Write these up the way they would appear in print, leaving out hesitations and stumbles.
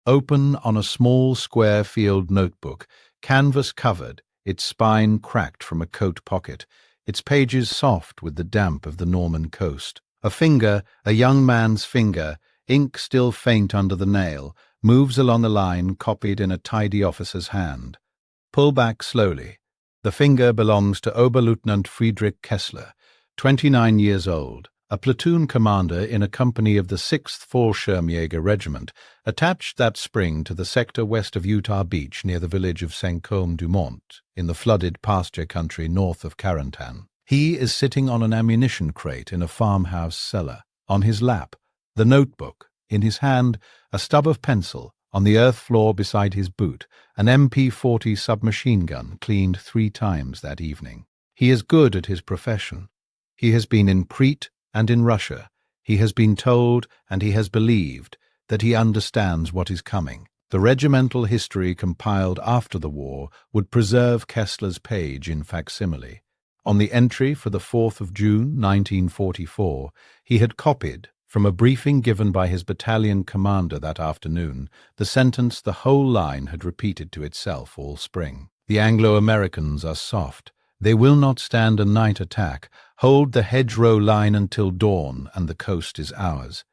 open on a small square-field notebook, canvas-covered, its spine cracked from a coat pocket, its pages soft with the damp of the Norman coast. A finger, a young man's finger, ink still faint under the nail, moves along the line copied in a tidy officer's hand. Pull back slowly. The finger belongs to Oberleutnant Friedrich Kessler, 29 years old, a platoon commander in a company of the 6th Fallschirmjäger Regiment, attached that spring to the sector west of Utah Beach near the village of Saint-Côme-du-Mont, in the flooded pasture country north of Carentan. He is sitting on an ammunition crate in a farmhouse cellar. On his lap, the notebook. In his hand, a stub of pencil. On the earth floor beside his boot, an MP-40 submachine gun cleaned 3 times that evening. He is good at his profession. He has been in Crete and in Russia. He has been told, and he has believed, that he understands what is coming. The regimental history compiled after the war would preserve Kessler's page in facsimile. On the entry for the 4th of June, 1944, he had copied, from a briefing given by his battalion commander that afternoon, the sentence the whole line had repeated to itself all spring. The Anglo-Americans are soft. They will not stand a night attack. Hold the hedgerow line until dawn, and the coast is ours.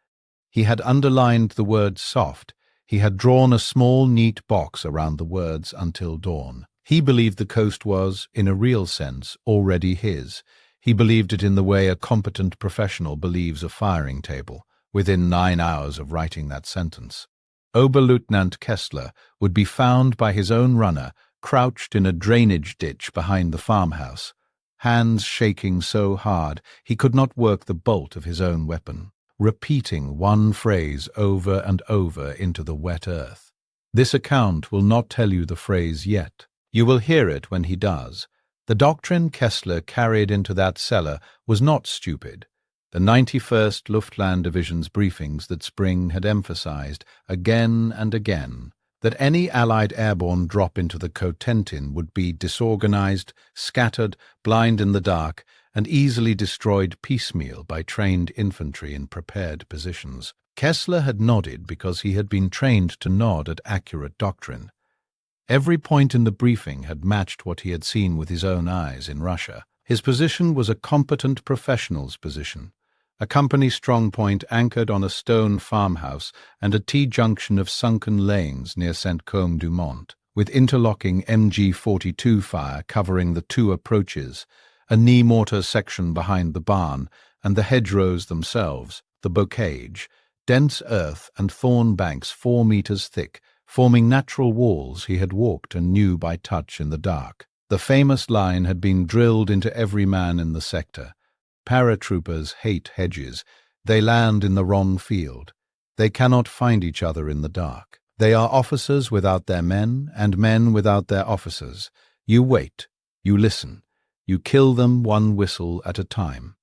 He had underlined the word soft. He had drawn a small, neat box around the words until dawn. He believed the coast was, in a real sense, already his. He believed it in the way a competent professional believes a firing table, within 9 hours of writing that sentence. Oberleutnant Kessler would be found by his own runner, crouched in a drainage ditch behind the farmhouse, hands shaking so hard he could not work the bolt of his own weapon, repeating one phrase over and over into the wet earth. This account will not tell you the phrase yet. You will hear it when he does. The doctrine Kessler carried into that cellar was not stupid. The 91st Luftland Division's briefings that spring had emphasized, again and again, that any Allied airborne drop into the Cotentin would be disorganized, scattered, blind in the dark, and easily destroyed piecemeal by trained infantry in prepared positions. Kessler had nodded because he had been trained to nod at accurate doctrine. Every point in the briefing had matched what he had seen with his own eyes in Russia. His position was a competent professional's position, a company strong point anchored on a stone farmhouse and a T-junction of sunken lanes near Saint-Côme-du-Mont, with interlocking MG-42 fire covering the 2 approaches, a knee mortar section behind the barn, and the hedgerows themselves, the bocage, dense earth and thorn banks 4 meters thick, forming natural walls he had walked and knew by touch in the dark. The famous line had been drilled into every man in the sector. Paratroopers hate hedges. They land in the wrong field. They cannot find each other in the dark. They are officers without their men, and men without their officers. You wait. You listen. You kill them one whistle at a time.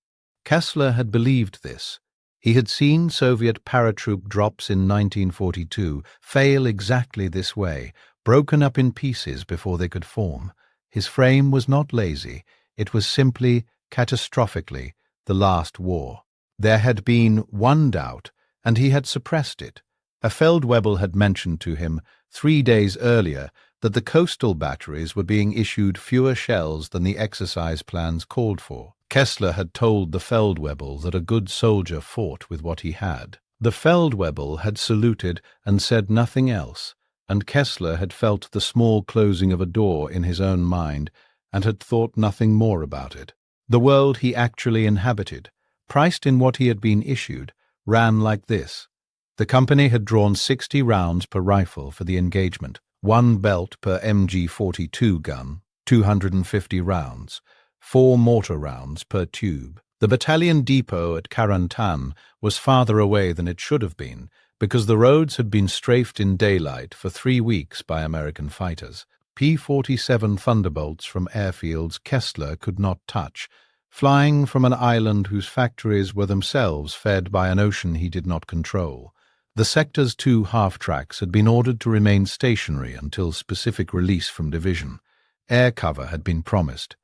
Kessler had believed this. He had seen Soviet paratroop drops in 1942 fail exactly this way, broken up in pieces before they could form. His frame was not lazy. It was simply, catastrophically, the last war. There had been one doubt, and he had suppressed it. A Feldwebel had mentioned to him 3 days earlier that the coastal batteries were being issued fewer shells than the exercise plans called for. Kessler had told the Feldwebel that a good soldier fought with what he had. The Feldwebel had saluted and said nothing else, and Kessler had felt the small closing of a door in his own mind and had thought nothing more about it. The world he actually inhabited, priced in what he had been issued, ran like this. The company had drawn 60 rounds per rifle for the engagement, 1 belt per MG-42 gun, 250 rounds, 4 mortar rounds per tube. The battalion depot at Carentan was farther away than it should have been, because the roads had been strafed in daylight for 3 weeks by American fighters. P-47 Thunderbolts from airfields Kessler could not touch, flying from an island whose factories were themselves fed by an ocean he did not control. The sector's 2 half-tracks had been ordered to remain stationary until specific release from division. Air cover had been promised.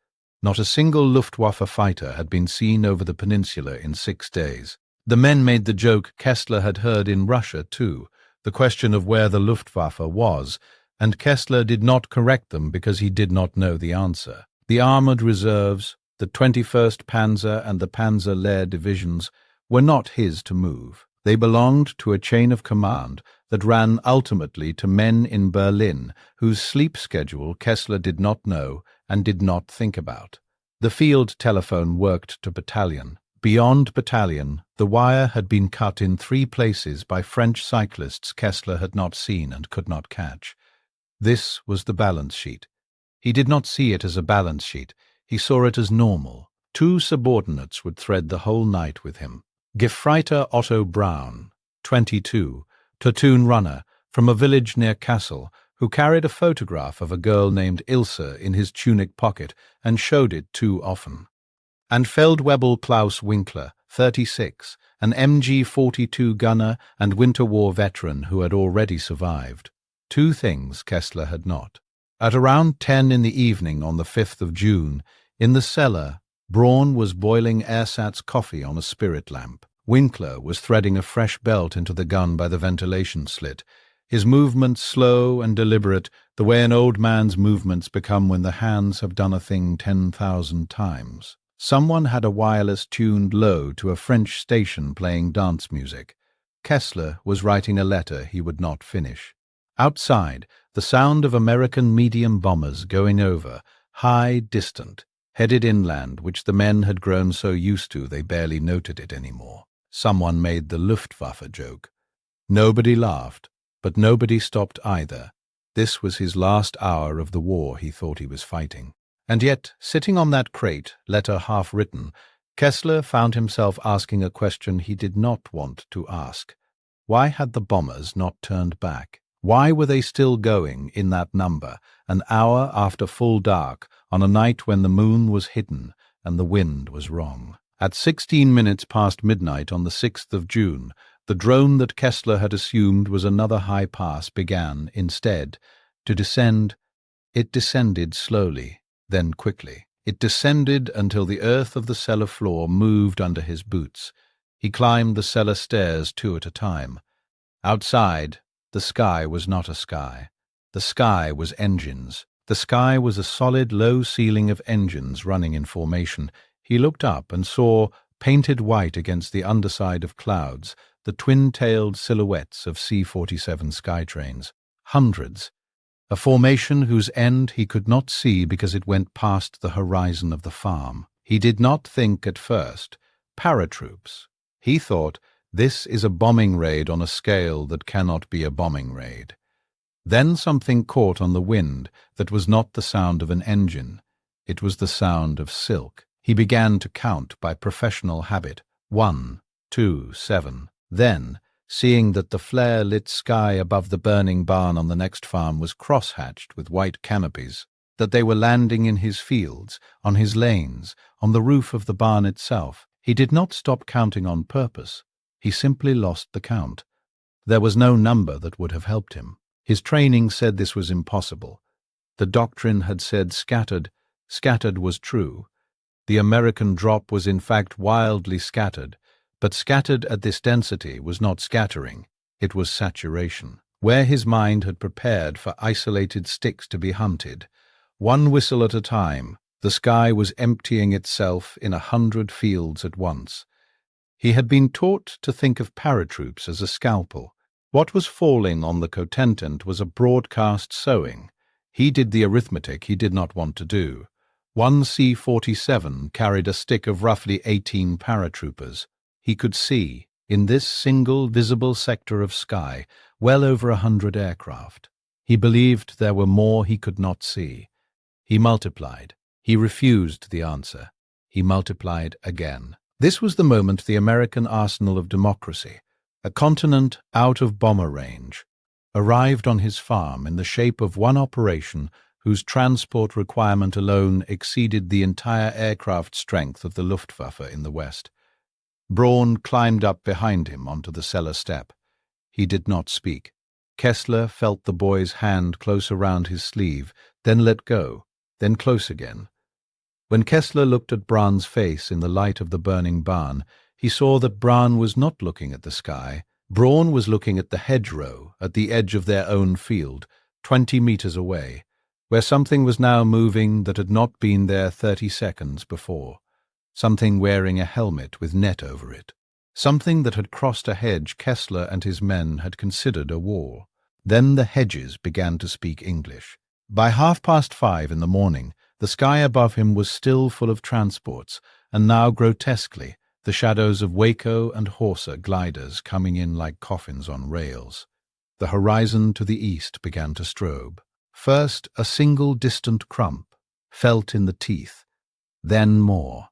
Not a single Luftwaffe fighter had been seen over the peninsula in 6 days. The men made the joke Kessler had heard in Russia, too, the question of where the Luftwaffe was, and Kessler did not correct them because he did not know the answer. The armored reserves, the 21st Panzer and the Panzer Lehr divisions, were not his to move. They belonged to a chain of command that ran ultimately to men in Berlin whose sleep schedule Kessler did not know and did not think about. The field telephone worked to battalion. Beyond battalion, the wire had been cut in 3 places by French cyclists Kessler had not seen and could not catch. This was the balance sheet. He did not see it as a balance sheet. He saw it as normal. 2 subordinates would thread the whole night with him. Gefreiter Otto Braun, 22, platoon runner from a village near Kassel, who carried a photograph of a girl named Ilse in his tunic pocket and showed it too often. And Feldwebel Klaus Winkler, 36, an MG-42 gunner and winter war veteran who had already survived. 2 things Kessler had not. At around 10 in the evening on the 5th of June, in the cellar, Braun was boiling ersatz coffee on a spirit lamp. Winkler was threading a fresh belt into the gun by the ventilation slit, his movements slow and deliberate, the way an old man's movements become when the hands have done a thing 10,000 times. Someone had a wireless tuned low to a French station playing dance music. Kessler was writing a letter he would not finish. Outside, the sound of American medium bombers going over, high, distant, headed inland, which the men had grown so used to they barely noted it anymore. Someone made the Luftwaffe joke. Nobody laughed, but nobody stopped either. This was his last hour of the war he thought he was fighting. And yet, sitting on that crate, letter half written, Kessler found himself asking a question he did not want to ask. Why had the bombers not turned back? Why were they still going in that number, an hour after full dark, on a night when the moon was hidden and the wind was wrong? At 16 minutes past midnight on the 6th of June, the drone that Kessler had assumed was another high pass began, instead, to descend. It descended slowly, then quickly. It descended until the earth of the cellar floor moved under his boots. He climbed the cellar stairs 2 at a time. Outside, the sky was not a sky. The sky was engines. The sky was a solid low ceiling of engines running in formation. He looked up and saw, painted white against the underside of clouds, the twin-tailed silhouettes of C-47 Skytrains. Hundreds. A formation whose end he could not see because it went past the horizon of the farm. He did not think at first, paratroops. He thought, this is a bombing raid on a scale that cannot be a bombing raid. Then something caught on the wind that was not the sound of an engine. It was the sound of silk. He began to count by professional habit. 1, 2, 7. Then, seeing that the flare-lit sky above the burning barn on the next farm was cross-hatched with white canopies, that they were landing in his fields, on his lanes, on the roof of the barn itself, he did not stop counting on purpose. He simply lost the count. There was no number that would have helped him. His training said this was impossible. The doctrine had said scattered. Scattered was true. The American drop was in fact wildly scattered, but scattered at this density was not scattering, it was saturation. Where his mind had prepared for isolated sticks to be hunted, 1 whistle at a time, the sky was emptying itself in 100 fields at once. He had been taught to think of paratroops as a scalpel. What was falling on the cotentant was a broadcast sowing. He did the arithmetic he did not want to do. 1 C-47 carried a stick of roughly 18 paratroopers. He could see, in this single visible sector of sky, well over 100 aircraft. He believed there were more he could not see. He multiplied. He refused the answer. He multiplied again. This was the moment the American arsenal of democracy, a continent out of bomber range, arrived on his farm in the shape of one operation whose transport requirement alone exceeded the entire aircraft strength of the Luftwaffe in the West. Braun climbed up behind him onto the cellar step. He did not speak. Kessler felt the boy's hand close around his sleeve, then let go, then close again. When Kessler looked at Braun's face in the light of the burning barn, he saw that Braun was not looking at the sky, Braun was looking at the hedgerow at the edge of their own field, 20 meters away, where something was now moving that had not been there 30 seconds before. Something wearing a helmet with net over it. Something that had crossed a hedge Kessler and his men had considered a wall. Then the hedges began to speak English. By 5:30 in the morning, the sky above him was still full of transports, and now grotesquely, the shadows of Waco and Horsa gliders coming in like coffins on rails. The horizon to the east began to strobe. First, a single distant crump, felt in the teeth. Then more.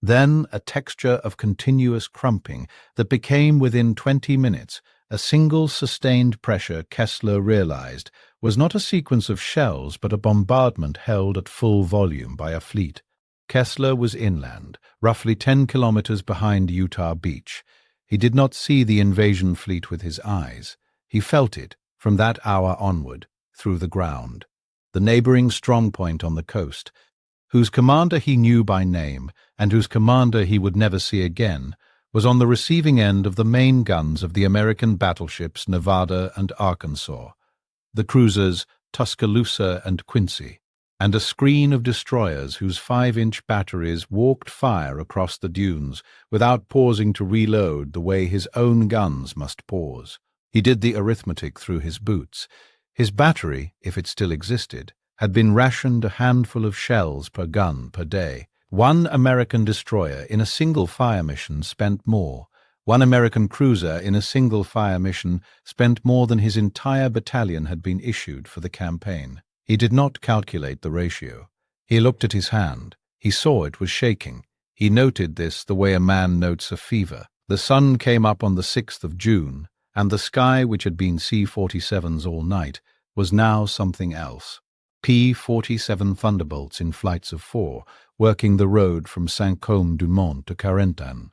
Then a texture of continuous crumping that became within 20 minutes a single sustained pressure Kessler realized was not a sequence of shells but a bombardment held at full volume by a fleet. Kessler was inland, roughly 10 kilometers behind Utah Beach. He did not see the invasion fleet with his eyes. He felt it, from that hour onward, through the ground. The neighboring strongpoint on the coast, whose commander he knew by name, and whose commander he would never see again, was on the receiving end of the main guns of the American battleships Nevada and Arkansas, the cruisers Tuscaloosa and Quincy, and a screen of destroyers whose 5-inch batteries walked fire across the dunes without pausing to reload the way his own guns must pause. He did the arithmetic through his boots. His battery, if it still existed, had been rationed a handful of shells per gun per day. One American destroyer in a single fire mission spent more. One American cruiser in a single fire mission spent more than his entire battalion had been issued for the campaign. He did not calculate the ratio. He looked at his hand. He saw it was shaking. He noted this the way a man notes a fever. The sun came up on the 6th of June, and the sky, which had been C-47s all night, was now something else. P-47 Thunderbolts in flights of 4, working the road from Saint-Côme-du-Mont to Carentan.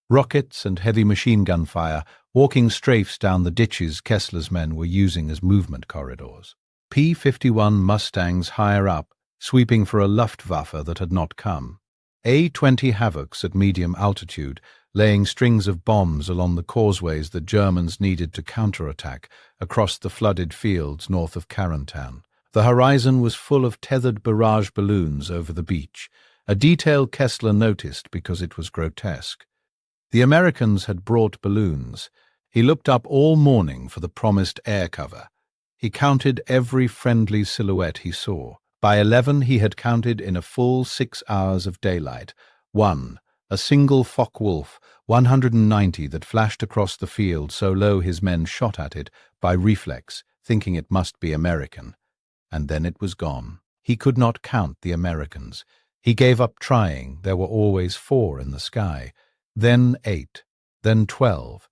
Rockets and heavy machine gun fire walking strafes down the ditches Kessler's men were using as movement corridors. P-51 Mustangs higher up, sweeping for a Luftwaffe that had not come. A-20 Havocs at medium altitude, laying strings of bombs along the causeways the Germans needed to counterattack across the flooded fields north of Carentan. The horizon was full of tethered barrage balloons over the beach, a detail Kessler noticed because it was grotesque. The Americans had brought balloons. He looked up all morning for the promised air cover. He counted every friendly silhouette he saw. By 11 he had counted in a full 6 hours of daylight. 1. A single Focke-Wulf 190 that flashed across the field so low his men shot at it by reflex, thinking it must be American. And then it was gone. He could not count the Americans. He gave up trying. There were always 4 in the sky. Then 8. Then 12.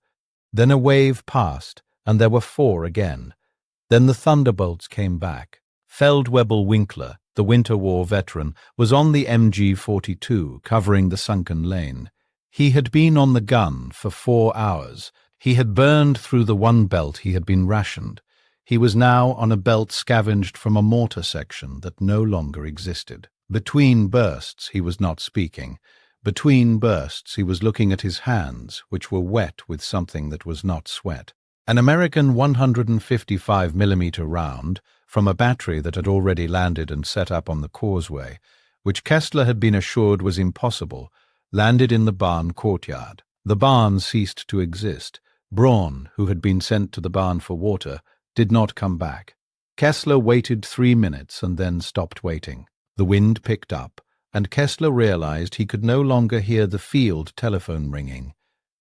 Then a wave passed, and there were 4 again. Then the Thunderbolts came back. Feldwebel Winkler, the Winter War veteran, was on the MG-42 covering the sunken lane. He had been on the gun for 4 hours. He had burned through the one belt he had been rationed. He was now on a belt scavenged from a mortar section that no longer existed. Between bursts he was not speaking. Between bursts he was looking at his hands, which were wet with something that was not sweat. An American 155mm round, from a battery that had already landed and set up on the causeway, which Kessler had been assured was impossible, landed in the barn courtyard. The barn ceased to exist. Braun, who had been sent to the barn for water, did not come back. Kessler waited 3 minutes and then stopped waiting. The wind picked up, and Kessler realized he could no longer hear the field telephone ringing,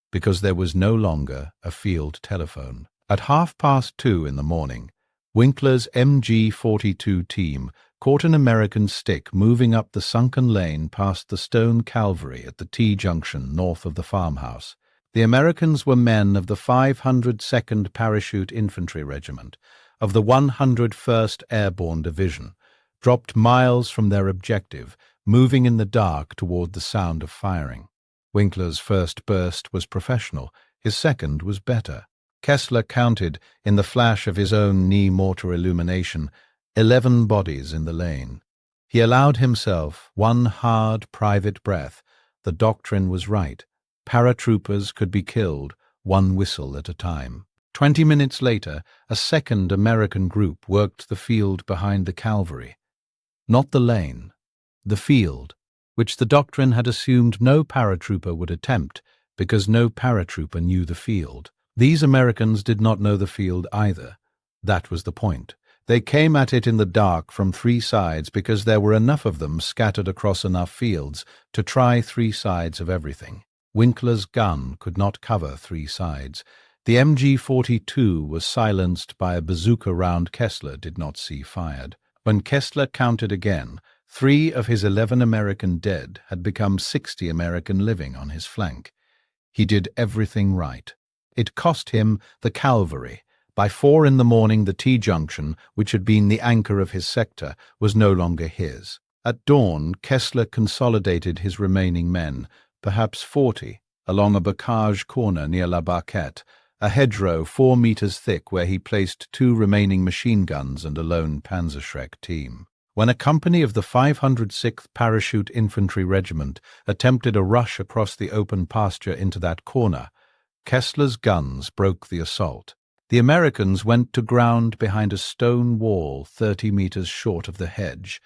because there was no longer a field telephone. At 2:30 in the morning, Winkler's MG-42 team caught an American stick moving up the sunken lane past the stone Calvary at the T-junction north of the farmhouse. The Americans were men of the 502nd Parachute Infantry Regiment, of the 101st Airborne Division, dropped miles from their objective, moving in the dark toward the sound of firing. Winkler's first burst was professional, his second was better. Kessler counted, in the flash of his own knee mortar illumination, 11 bodies in the lane. He allowed himself one hard, private breath. The doctrine was right. Paratroopers could be killed, one whistle at a time. 20 minutes later, a second American group worked the field behind the cavalry. Not the lane, the field, which the doctrine had assumed no paratrooper would attempt because no paratrooper knew the field. These Americans did not know the field either. That was the point. They came at it in the dark from three sides because there were enough of them scattered across enough fields to try three sides of everything. Winkler's gun could not cover three sides. The MG-42 was silenced by a bazooka round Kessler did not see fired. When Kessler counted again, 3 of his 11 American dead had become 60 American living on his flank. He did everything right. It cost him the cavalry. By 4 in the morning, the T-junction, which had been the anchor of his sector, was no longer his. At dawn, Kessler consolidated his remaining men, perhaps 40, along a bocage corner near La Barquette, a hedgerow 4 meters thick where he placed 2 remaining machine guns and a lone Panzerschreck team. When a company of the 506th Parachute Infantry Regiment attempted a rush across the open pasture into that corner, Kessler's guns broke the assault. The Americans went to ground behind a stone wall 30 meters short of the hedge.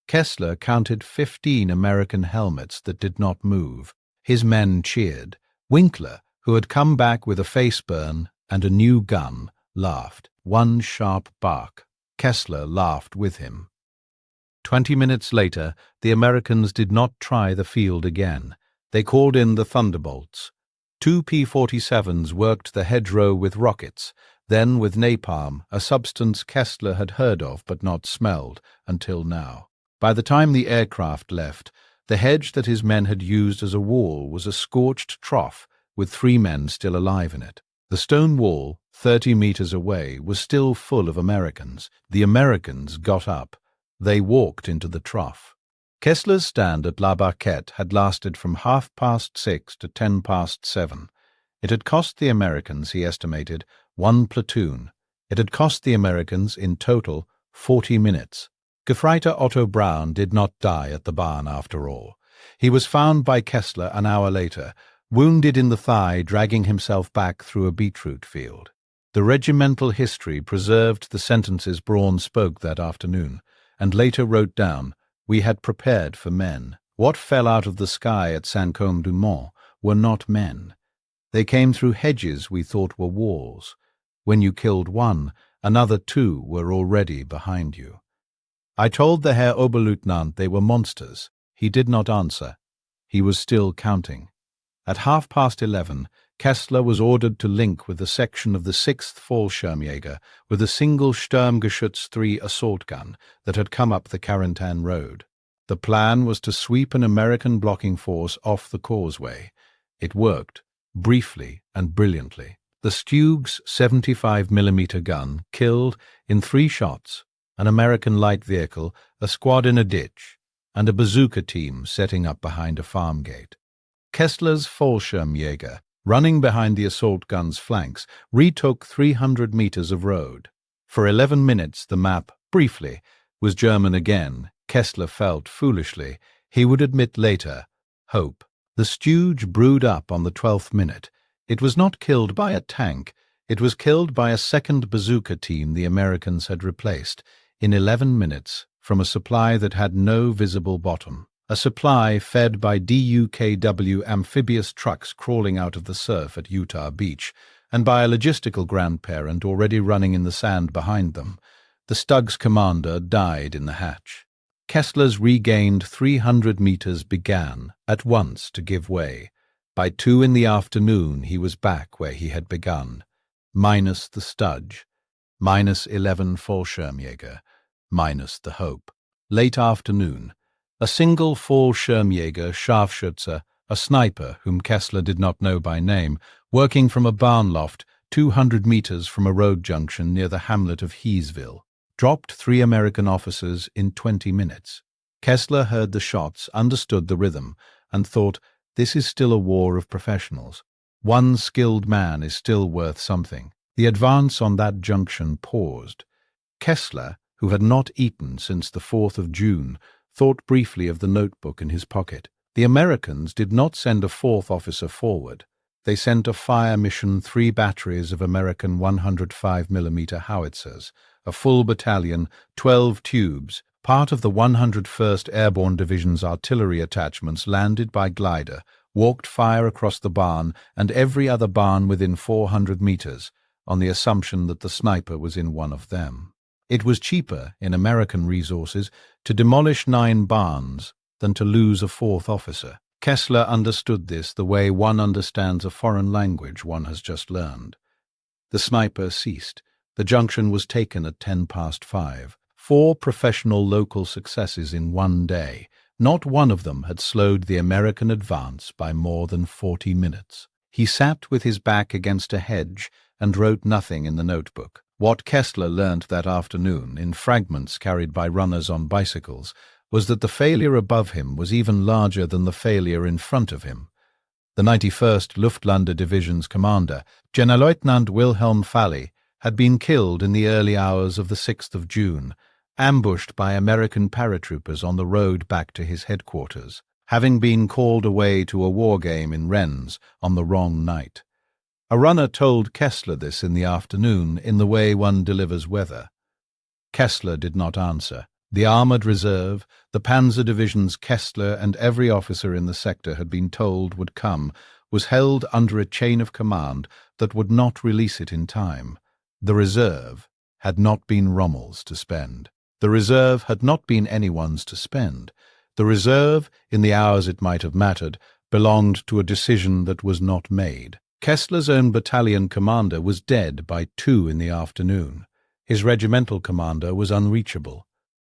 Kessler counted 15 American helmets that did not move. His men cheered. Winkler, who had come back with a face burn and a new gun, laughed. One sharp bark. Kessler laughed with him. 20 minutes later, the Americans did not try the field again. They called in the Thunderbolts. 2 P-47s worked the hedgerow with rockets, then with napalm, a substance Kessler had heard of but not smelled until now. By the time the aircraft left, the hedge that his men had used as a wall was a scorched trough with 3 men still alive in it. The stone wall, 30 meters away, was still full of Americans. The Americans got up. They walked into the trough. Kessler's stand at La Barquette had lasted from 6:30 to 7:10. It had cost the Americans, he estimated, 1 platoon. It had cost the Americans, in total, 40 minutes. Gefreiter Otto Braun did not die at the barn after all. He was found by Kessler an hour later, wounded in the thigh, dragging himself back through a beetroot field. The regimental history preserved the sentences Braun spoke that afternoon, and later wrote down, "We had prepared for men. What fell out of the sky at Saint-Côme-du-Mont were not men. They came through hedges we thought were walls. When you killed one, another 2 were already behind you." I told the Herr Oberleutnant they were monsters. He did not answer. He was still counting. At 11:30, Kessler was ordered to link with a section of the 6th Fallschirmjäger with a single Sturmgeschütz 3 assault gun that had come up the Carentan road. The plan was to sweep an American blocking force off the causeway. It worked, briefly and brilliantly. The Stug's 75mm gun killed, in 3 shots, an American light vehicle, a squad in a ditch, and a bazooka team setting up behind a farm gate. Kessler's Fallschirmjäger, running behind the assault gun's flanks, retook 300 meters of road. For 11 minutes the map, briefly, was German again. Kessler felt, foolishly, he would admit later, hope. The Stug brewed up on the 12th minute. It was not killed by a tank. It was killed by a second bazooka team the Americans had replaced, in 11 minutes, from a supply that had no visible bottom. A supply fed by DUKW amphibious trucks crawling out of the surf at Utah Beach, and by a logistical grandparent already running in the sand behind them. The Stug's commander died in the hatch. Kessler's regained 300 meters began, at once, to give way. By 2 in the afternoon he was back where he had begun, minus the Stug, minus 11 Fallschirmjäger, minus the Hope. Late afternoon. A single Fallschirmjäger Scharfschütze, a sniper whom Kessler did not know by name, working from a barn loft 200 meters from a road junction near the hamlet of Heesville, dropped 3 American officers in 20 minutes. Kessler heard the shots, understood the rhythm, and thought, this is still a war of professionals. One skilled man is still worth something. The advance on that junction paused. Kessler, who had not eaten since the 4th of June, thought briefly of the notebook in his pocket. The Americans did not send a 4th officer forward. they sent a fire mission 3 batteries of American 105mm howitzers, a full battalion, 12 tubes. Part of the 101st Airborne Division's artillery attachments landed by glider, walked fire across the barn and every other barn within 400 meters, on the assumption that the sniper was in one of them. It was cheaper, in American resources, to demolish 9 barns than to lose a 4th officer. Kessler understood this the way one understands a foreign language one has just learned. The sniper ceased. The junction was taken at 5:10. 4 professional local successes in one day. Not one of them had slowed the American advance by more than 40 minutes. He sat with his back against a hedge and wrote nothing in the notebook. What Kessler learnt that afternoon, in fragments carried by runners on bicycles, was that the failure above him was even larger than the failure in front of him. The 91st Luftlandedivision's Division's commander, Generalleutnant Wilhelm Falli, had been killed in the early hours of the 6th of June, ambushed by American paratroopers on the road back to his headquarters, having been called away to a war game in Rennes on the wrong night. A runner told Kessler this in the afternoon in the way one delivers weather. Kessler did not answer. The Armoured Reserve, the Panzer Division's Kessler and every officer in the sector had been told would come, was held under a chain of command that would not release it in time. The reserve had not been Rommel's to spend. The reserve had not been anyone's to spend. The reserve, in the hours it might have mattered, belonged to a decision that was not made. Kessler's own battalion commander was dead by 2 in the afternoon. His regimental commander was unreachable.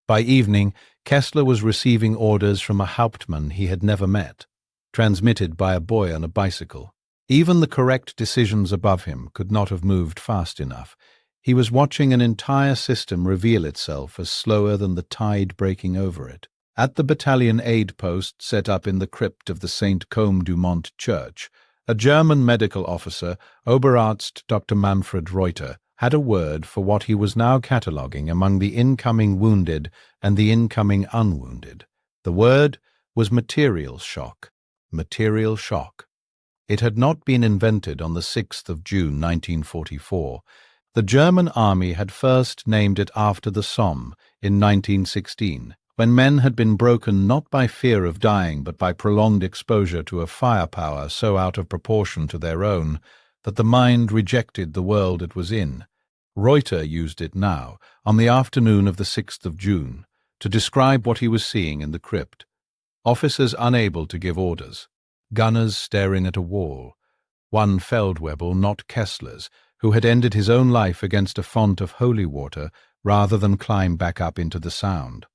By evening, Kessler was receiving orders from a Hauptmann he had never met, transmitted by a boy on a bicycle. Even the correct decisions above him could not have moved fast enough. He was watching an entire system reveal itself as slower than the tide breaking over it. At the battalion aid post set up in the crypt of the St. Côme du Mont church, a German medical officer, Oberarzt Dr. Manfred Reuter, had a word for what he was now cataloguing among the incoming wounded and the incoming unwounded. The word was material shock. Material shock. It had not been invented on the 6th of June 1944. The German army had first named it after the Somme in 1916, when men had been broken not by fear of dying but by prolonged exposure to a firepower so out of proportion to their own that the mind rejected the world it was in. Reuter used it now, on the afternoon of the 6th of June, to describe what he was seeing in the crypt. Officers unable to give orders, gunners staring at a wall, one Feldwebel, not Kessler's, who had ended his own life against a font of holy water rather than climb back up into the Sound.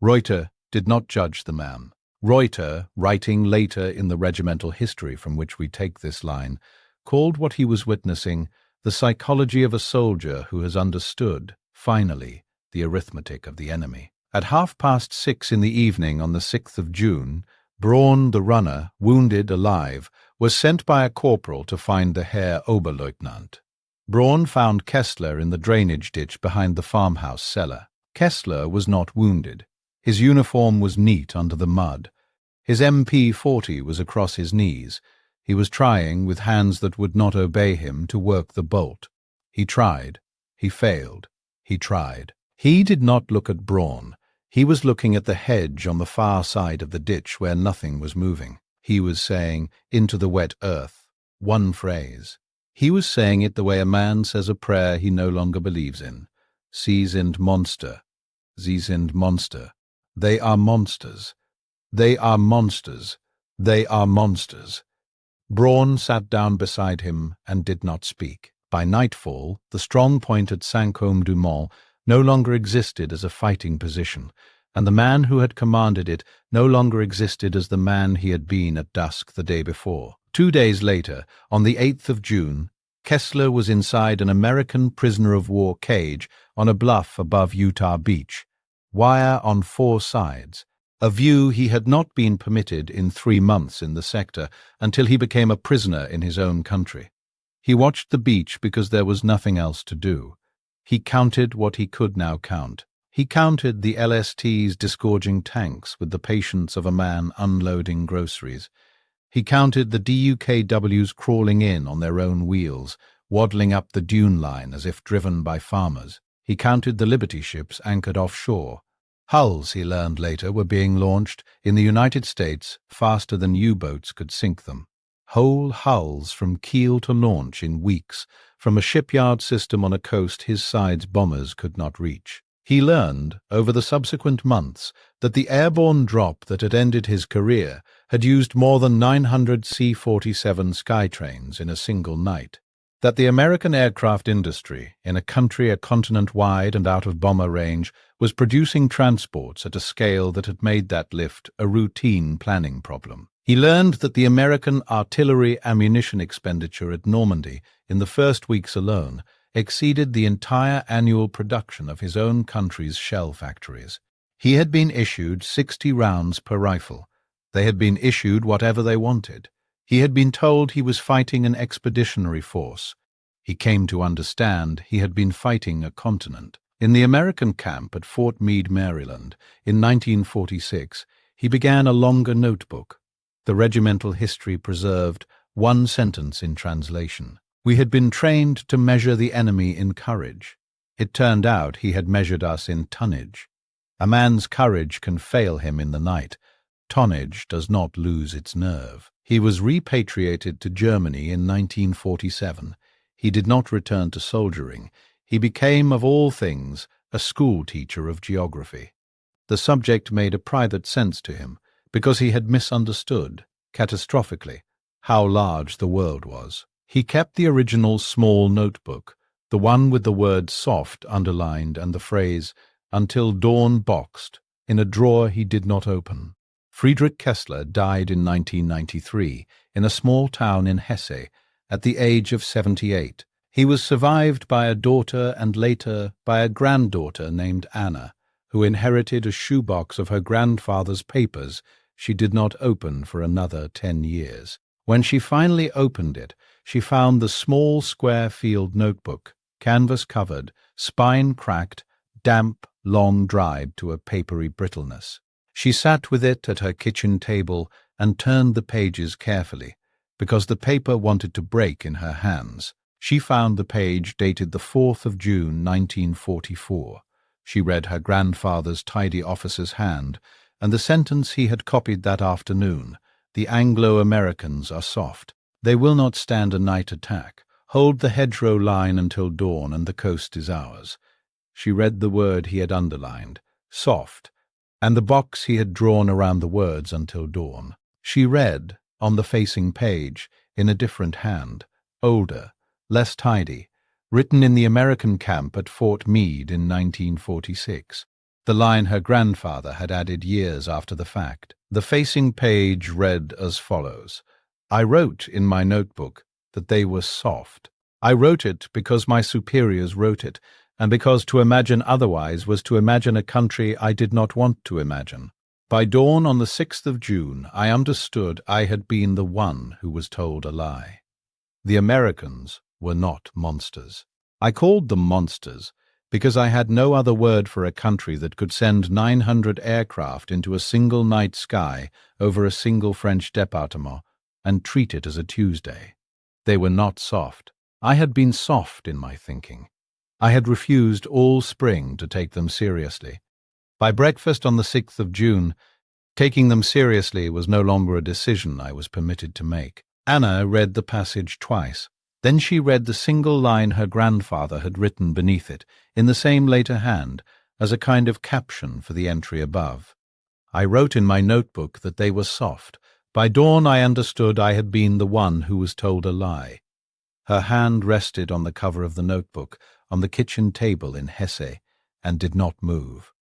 Reuter did not judge the man. Reuter, writing later in the regimental history from which we take this line, called what he was witnessing the psychology of a soldier who has understood, finally, the arithmetic of the enemy. At 6:30 in the evening on the 6th of June, Braun, the runner, wounded alive, was sent by a corporal to find the Herr Oberleutnant. Braun found Kessler in the drainage ditch behind the farmhouse cellar. Kessler was not wounded. His uniform was neat under the mud. His MP-40 was across his knees. He was trying, with hands that would not obey him, to work the bolt. He tried. He failed. He tried. He did not look at Braun. He was looking at the hedge on the far side of the ditch where nothing was moving. He was saying, "Into the wet earth," one phrase. He was saying it the way a man says a prayer he no longer believes in. Sie sind Monster. Sie sind Monster. They are monsters. They are monsters. They are monsters. Braun sat down beside him and did not speak. By nightfall, the strong point at Saint-Côme-du-Mont no longer existed as a fighting position, and the man who had commanded it no longer existed as the man he had been at dusk the day before. 2 days later, on the 8th of June, Kessler was inside an American prisoner-of-war cage on a bluff above Utah Beach, wire on 4 sides, a view he had not been permitted in 3 months in the sector until he became a prisoner in his own country. He watched the beach because there was nothing else to do. He counted what he could now count. He counted the LST's disgorging tanks with the patience of a man unloading groceries. He counted the DUKWs crawling in on their own wheels, waddling up the dune line as if driven by farmers. He counted the Liberty ships anchored offshore. Hulls, he learned later, were being launched in the United States faster than U-boats could sink them. Whole hulls from keel to launch in weeks, from a shipyard system on a coast his side's bombers could not reach. He learned, over the subsequent months, that the airborne drop that had ended his career had used more than 900 C-47 Skytrains in a single night. That the American aircraft industry, in a country a continent wide and out of bomber range, was producing transports at a scale that had made that lift a routine planning problem. He learned that the American artillery ammunition expenditure at Normandy in the first weeks alone exceeded the entire annual production of his own country's shell factories. He had been issued 60 rounds per rifle. They had been issued whatever they wanted. He had been told he was fighting an expeditionary force. He came to understand he had been fighting a continent. In the American camp at Fort Meade, Maryland, in 1946, he began a longer notebook. The regimental history preserved one sentence in translation. We had been trained to measure the enemy in courage. It turned out he had measured us in tonnage. A man's courage can fail him in the night. Tonnage does not lose its nerve. He was repatriated to Germany in 1947. He did not return to soldiering. He became, of all things, a school teacher of geography. The subject made a private sense to him, because he had misunderstood, catastrophically, how large the world was. He kept the original small notebook, the one with the word soft underlined and the phrase, "until dawn boxed," in a drawer he did not open. Friedrich Kessler died in 1993 in a small town in Hesse at the age of 78. He was survived by a daughter and later by a granddaughter named Anna, who inherited a shoebox of her grandfather's papers she did not open for another 10 years. When she finally opened it, she found the small square field notebook, canvas-covered, spine cracked, damp, long dried to a papery brittleness. She sat with it at her kitchen table and turned the pages carefully, because the paper wanted to break in her hands. She found the page dated the 4th of June, 1944. She read her grandfather's tidy officer's hand, and the sentence he had copied that afternoon, "The Anglo-Americans are soft. They will not stand a night attack. Hold the hedgerow line until dawn, and the coast is ours." She read the word he had underlined, soft, and the box he had drawn around the words until dawn. She read, on the facing page, in a different hand, older, less tidy, written in the American camp at Fort Meade in 1946, the line her grandfather had added years after the fact. The facing page read as follows: "I wrote in my notebook that they were soft. I wrote it because my superiors wrote it, and because to imagine otherwise was to imagine a country I did not want to imagine. By dawn on the 6th of June, I understood I had been the one who was told a lie. The Americans were not monsters. I called them monsters because I had no other word for a country that could send 900 aircraft into a single night sky over a single French département and treat it as a Tuesday. They were not soft. I had been soft in my thinking. I had refused all spring to take them seriously. By breakfast on the 6th of June, taking them seriously was no longer a decision I was permitted to make. Anna read the passage twice. Then she read the single line her grandfather had written beneath it, in the same later hand, as a kind of caption for the entry above. I wrote in my notebook that they were soft. By dawn I understood I had been the one who was told a lie. Her hand rested on the cover of the notebook, on the kitchen table in Hesse, and did not move.